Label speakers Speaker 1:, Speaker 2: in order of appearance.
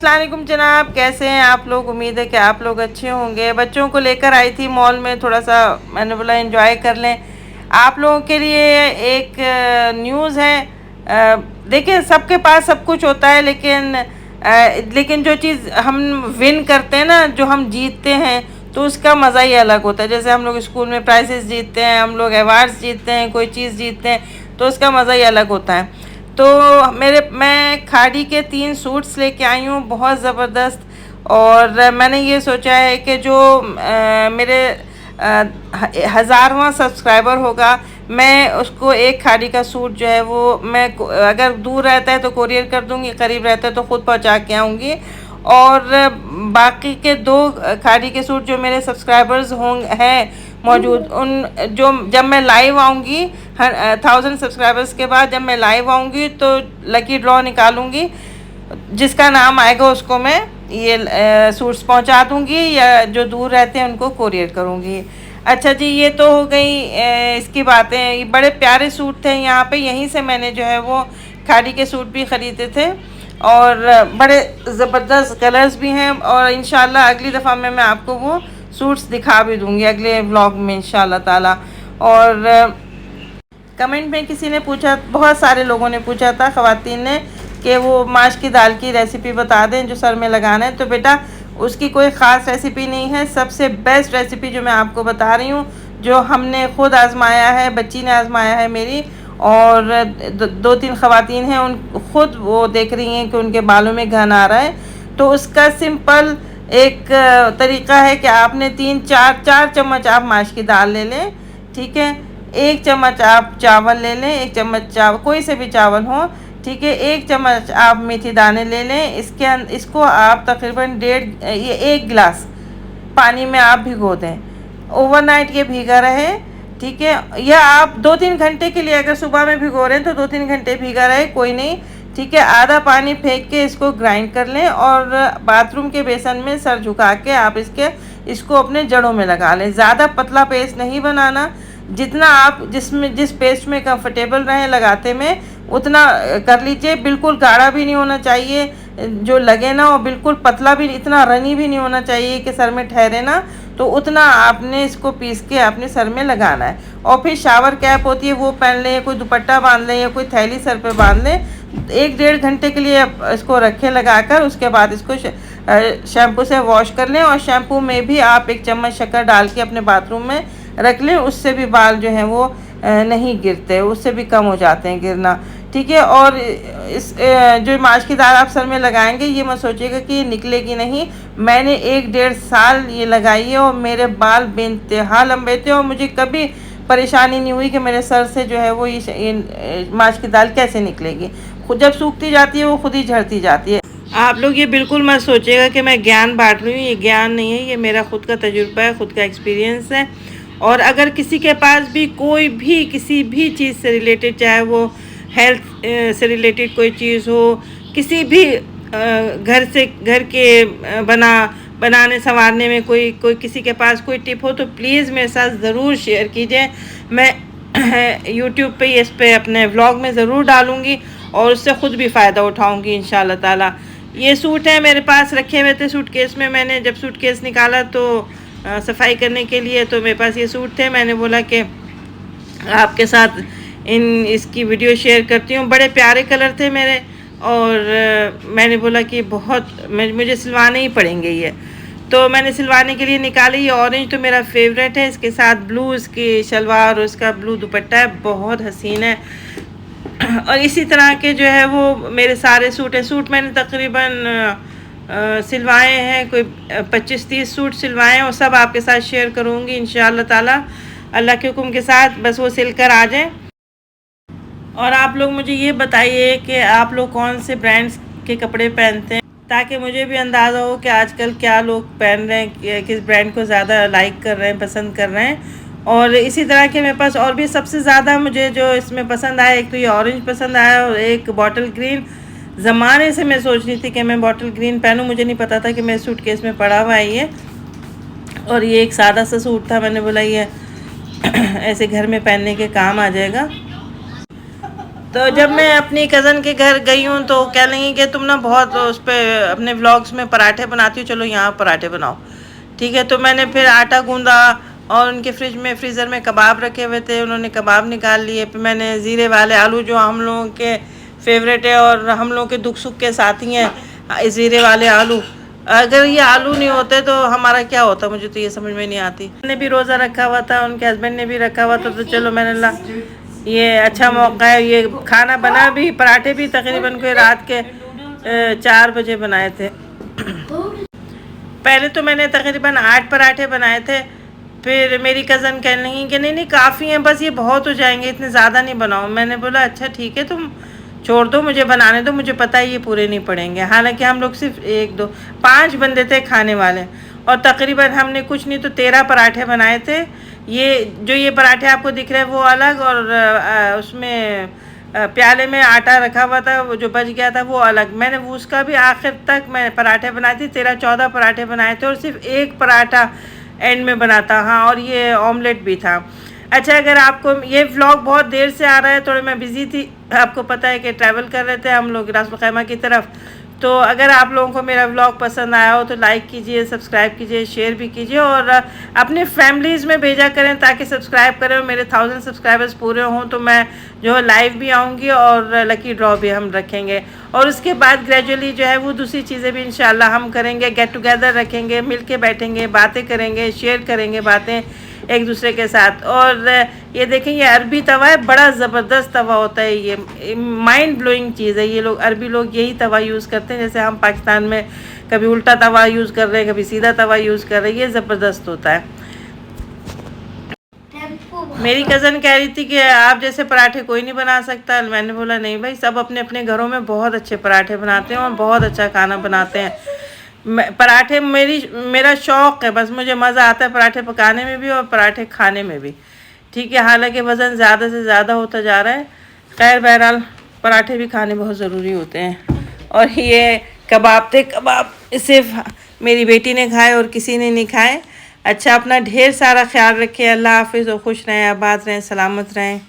Speaker 1: अस्सलामुअलैकुम जनाब, कैसे हैं आप लोग। उम्मीद है कि आप लोग अच्छे होंगे। बच्चों को लेकर आई थी मॉल में, थोड़ा सा मैंने बोला एंजॉय कर लें। आप लोगों के लिए एक न्यूज़ है। देखिए, सबके पास सब कुछ होता है, लेकिन जो चीज़ हम विन करते हैं ना, जो हम जीतते हैं, तो उसका मज़ा ही अलग होता है। जैसे हम लोग स्कूल में प्राइजेस जीतते हैं, हम लोग अवार्ड्स जीतते हैं, कोई चीज़ जीतते हैं, तो उसका मज़ा ही अलग होता है। तो मैं खाड़ी के 3 सूट्स लेके आई हूँ, बहुत ज़बरदस्त। और मैंने ये सोचा है कि जो मेरे 1000वां सब्सक्राइबर होगा, मैं उसको एक खाड़ी का सूट जो है वो मैं अगर दूर रहता है तो कोरियर कर दूँगी, करीब रहता है तो ख़ुद पहुँचा के आऊँगी। और बाकी के 2 खाड़ी के सूट जो मेरे सब्सक्राइबर्स हैं मौजूद, उन जो जब मैं लाइव आऊँगी 1000 सब्सक्राइबर्स के बाद, जब मैं लाइव आऊँगी तो लकी ड्रॉ निकालूंगी। जिसका नाम आएगा उसको मैं ये सूट्स पहुंचा दूंगी, या जो दूर रहते हैं उनको कोरियर करूंगी। अच्छा जी, ये तो हो गई इसकी बातें। ये बड़े प्यारे सूट थे यहाँ पे, यहीं से मैंने जो है वो खाड़ी के सूट भी ख़रीदे थे, और बड़े ज़बरदस्त कलर्स भी हैं। और इंशाल्लाह अगली दफ़ा मैं आपको वो सूट्स दिखा भी दूँगी अगले व्लॉग में इंशाल्लाह ताला। और कमेंट में किसी ने पूछा, बहुत सारे लोगों ने पूछा था, ख़वातीन ने, कि वो माश की दाल की रेसिपी बता दें जो सर में लगाना है। तो बेटा, उसकी कोई ख़ास रेसिपी नहीं है। सबसे बेस्ट रेसिपी जो मैं आपको बता रही हूँ, जो हमने ख़ुद आज़माया है, बच्ची ने आज़माया है मेरी, और 2-3 ख़वातीन हैं, उन ख़ुद वो देख रही हैं कि उनके बालों में घन आ रहा है। तो उसका सिंपल एक तरीका है कि आपने 3-4 चम्मच आप माश की दाल ले लें, ठीक है। 1 चम्मच आप चावल ले लें, 1 चम्मच चावल, कोई से भी चावल हो, ठीक है। 1 चम्मच आप मेथी दाने ले लें। इसको आप तकरीबन 1 गिलास पानी में आप भिगो दें। ओवरनाइट ये भीगा रहे, ठीक है। या आप 2-3 घंटे के लिए, अगर सुबह में भिगो रहे हैं तो 2-3 घंटे भीगा रहे, कोई नहीं, ठीक है। आधा पानी फेंक के इसको ग्राइंड कर लें, और बाथरूम के बेसन में सर झुका के आप इसको अपने जड़ों में लगा लें। ज़्यादा पतला पेस्ट नहीं बनाना, जितना आप जिस पेस्ट में कंफर्टेबल रहें लगाते में, उतना कर लीजिए। बिल्कुल गाढ़ा भी नहीं होना चाहिए जो लगे ना, और बिल्कुल पतला भी, इतना रनी भी नहीं होना चाहिए कि सर में ठहरे ना। तो उतना आपने इसको पीस के अपने सर में लगाना है। और फिर शावर कैप होती है वो पहन लें, कोई दुपट्टा बांध लें, या कोई थैली सर पे बांध लें। 1-1.5 घंटे के लिए इसको रखें लगाकर। उसके बाद इसको शैम्पू से वॉश कर लें, और शैम्पू में भी आप 1 चम्मच शक्कर डाल के अपने बाथरूम में रख लें। उससे भी बाल जो हैं वो नहीं गिरते, उससे भी कम हो जाते हैं गिरना, ठीक है। और जो माश की दाल आप सर में लगाएंगे, ये मत सोचिएगा कि ये निकलेगी नहीं। मैंने 1-1.5 साल ये लगाई है, और मेरे बाल बेइंतहा लंबे थे, और मुझे कभी परेशानी नहीं हुई कि मेरे सर से जो है वो ये माश की दाल कैसे निकलेगी। खुद जब सूखती जाती है वो खुद ही झड़ती जाती है। आप लोग ये बिल्कुल मत सोचिएगा कि मैं ज्ञान बांट रही हूँ, ये ज्ञान नहीं है, ये मेरा खुद का तजुर्बा है, खुद का एक्सपीरियंस है। और अगर किसी के पास भी कोई भी किसी भी चीज़ से रिलेटेड, चाहे वो हेल्थ से रिलेटेड कोई चीज़ हो, किसी भी घर के बनाने संवारने में कोई किसी के पास कोई टिप हो, तो प्लीज़ मेरे साथ ज़रूर शेयर कीजिए। मैं यूट्यूब पे इस पे अपने व्लॉग में ज़रूर डालूँगी, और उससे ख़ुद भी फ़ायदा उठाऊँगी इंशाल्लाह ताला। ये सूट है मेरे पास रखे हुए थे सूटकेस में। मैंने जब सूटकेस निकाला तो सफाई करने के लिए, तो मेरे पास ये सूट थे। मैंने बोला कि आपके साथ इसकी वीडियो शेयर करती हूँ। बड़े प्यारे कलर थे मेरे, और मैंने बोला कि मुझे सिलवाने ही पड़ेंगे ये। तो मैंने सिलवाने के लिए निकाली। ये ऑरेंज तो मेरा फेवरेट है, इसके साथ ब्लू इसकी शलवार और इसका ब्लू दुपट्टा है, बहुत हसीन है। और इसी तरह के जो है वो मेरे सारे सूट हैं। सूट मैंने तकरीबन सिलवाए हैं, कोई 25-30 सूट सिलवाए हैं, और सब आपके साथ शेयर करूँगी इंशाअल्लाह ताला, अल्लाह के हुक्म के साथ। बस वो सिल कर आ जाएँ। और आप लोग मुझे ये बताइए कि आप लोग कौन से ब्रांड्स के कपड़े पहनते हैं, ताकि मुझे भी अंदाज़ा हो कि आजकल क्या लोग पहन रहे हैं, किस ब्रांड को ज़्यादा लाइक कर रहे हैं, पसंद कर रहे हैं। और इसी तरह के मेरे पास और भी सबसे ज़्यादा मुझे जो इसमें पसंद आया, एक तो ये ऑरेंज पसंद आया, और एक बॉटल ग्रीन। ज़माने से मैं सोच रही थी कि मैं बॉटल ग्रीन पहनूं, मुझे नहीं पता था कि मेरे सूटकेस में पड़ा हुआ है ये। और ये एक सादा सा सूट था, मैंने बोला ये ऐसे घर में पहनने के काम आ जाएगा। तो जब मैं अपनी कज़न के घर गई हूँ तो कह लेंगी कि तुम ना बहुत उस पर अपने व्लॉग्स में पराठे बनाती हो, चलो यहाँ पराठे बनाओ। ठीक है, तो मैंने फिर आटा गूंदा और उनके फ्रीज़र में कबाब रखे हुए थे, उन्होंने कबाब निकाल लिए। फिर मैंने ज़ीरे वाले आलू, जो हम लोगों के फेवरेट है और हम लोगों के दुख सुख के साथी हैं ज़ीरे वाले आलू, अगर ये आलू नहीं होते तो हमारा क्या होता, मुझे तो ये समझ में नहीं आती। मैंने भी रोज़ा रखा हुआ था, उनके हस्बैंड ने भी रखा हुआ था, तो चलो मैंने ला ये अच्छा मौका है, ये खाना बना भी, पराठे भी तकरीबन कोई रात के 4 बजे बनाए थे। पहले तो मैंने तकरीबन 8 पराठे बनाए थे, फिर मेरी कज़न कहने लगी कि नहीं नहीं काफ़ी हैं, बस ये बहुत हो जाएंगे, इतने ज़्यादा नहीं बनाओ। मैंने बोला अच्छा ठीक है, तुम छोड़ दो, मुझे बनाने दो, मुझे पता है ये पूरे नहीं पड़ेंगे। हालांकि हम लोग सिर्फ 1 2 5 बंदे थे खाने वाले, और तकरीबन हमने कुछ नहीं तो 13 पराठे बनाए थे। ये पराठे आपको दिख रहे हैं वो अलग, और उसमें प्याले में आटा रखा हुआ था, वो जो बच गया था वो अलग। मैंने वो उसका भी आखिर तक मैं पराठे बनाए थे, 13-14 पराठे बनाए थे, और सिर्फ 1 पराठा एंड में बना था। हाँ, और ये ऑमलेट भी था। अच्छा, अगर आपको ये व्लॉग बहुत देर से आ रहा है, थोड़ी मैं बिज़ी थी, आपको पता है कि ट्रैवल कर रहे थे हम लोग रास खैमा की तरफ। तो अगर आप लोगों को मेरा व्लॉग पसंद आया हो तो लाइक कीजिए, सब्सक्राइब कीजिए, शेयर भी कीजिए, और अपने फैमिलीज़ में भेजा करें ताकि सब्सक्राइब करें और मेरे 1000 सब्सक्राइबर्स पूरे हों, तो मैं जो है लाइव भी आऊँगी और लकी ड्रॉ भी हम रखेंगे। और उसके बाद ग्रेजुअली जो है वो दूसरी चीज़ें भी इंशाल्लाह हम करेंगे, गेट टुगेदर रखेंगे, मिल के बैठेंगे, बातें करेंगे, शेयर करेंगे बातें एक दूसरे के साथ। और ये देखें, ये अरबी तवा है, बड़ा ज़बरदस्त तवा होता है, ये माइंड ब्लोइंग चीज़ है। ये लोग अरबी लोग यही तवा यूज़ करते हैं, जैसे हम पाकिस्तान में कभी उल्टा तवा यूज़ कर रहे हैं, कभी सीधा तवा यूज़ कर रहे हैं, ये ज़बरदस्त होता है। मेरी कज़न कह रही थी कि आप जैसे पराठे कोई नहीं बना सकता। मैंने बोला नहीं भाई, सब अपने अपने घरों में बहुत अच्छे पराठे बनाते हैं और बहुत अच्छा खाना बनाते हैं। पराठे मेरा शौक़ है, बस मुझे मज़ा आता है पराठे पकाने में भी और पराठे खाने में भी। ठीक है, हालांकि वज़न ज़्यादा से ज़्यादा होता जा रहा है। खैर बहरहाल पराठे भी खाने बहुत ज़रूरी होते हैं। और ये कबाब थे, कबाब सिर्फ मेरी बेटी ने खाए और किसी ने नहीं खाए। अच्छा, अपना ढेर सारा ख्याल रखें। अल्लाह हाफिज़ और खुश रहें, आबाद रहें, सलामत रहें।